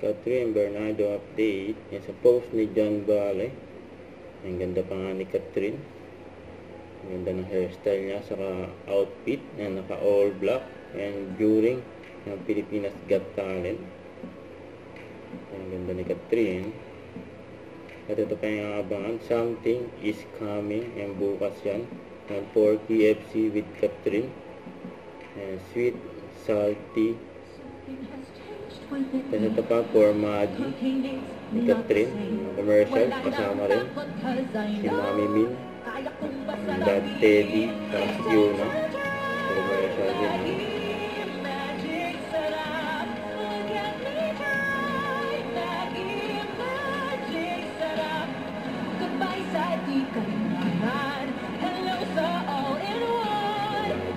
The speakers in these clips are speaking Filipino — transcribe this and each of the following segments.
Catherine Bernardo update. Yan sa post ni John Vale. Ang ganda pa nga ni Catherine. Ang ganda ng hairstyle niya. Saka outfit. Yan, naka all black. And during ng Pilipinas Got Talent. Ang ganda ni Catherine. At ito pa yung abangan. Something is coming. Yan, bukas yan. And for KFC with Catherine. And sweet, salty. Tapos ito pa for Maggi ni Catherine. Commercial. Kasama rin si Mami Min, Dad Teddy, tapos Yuna. Commercial din.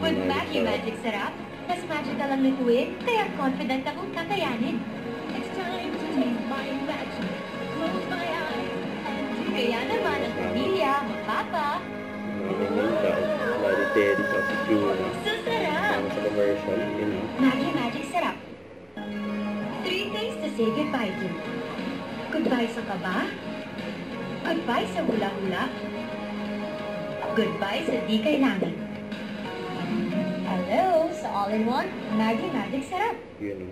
With Maggi Magic Sarap, mas magical ang lutuin, kaya confident akong kakayanin. It's time to take my magic, close my eyes, and kaya naman ang pamilya, magpapa. Mami Min, Daddy Teddy, tapos Yuna. Susarap! Sa commercial, yun know. Maggi Magic Sarap. 3 things to say goodbye to. Goodbye sa kaba. Goodbye sa hula-hula. Goodbye sa di kailangan. Hello sa all-in-one Maggi Magic Sarap. Yun.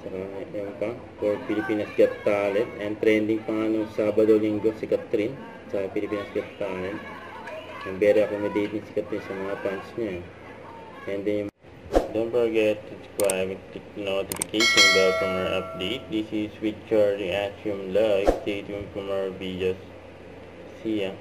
Saka yan pa, for Pilipinas Got Talent. And trending pa nga nung Sabado-Linggo si Catherine sa Pilipinas Got Talent. And very accommodating si Catherine sa mga fans niya. And then, don't forget to subscribe and click the notification bell for more update. This is Sweet Charlie Atrium Live. Stay tuned for more videos. See ya.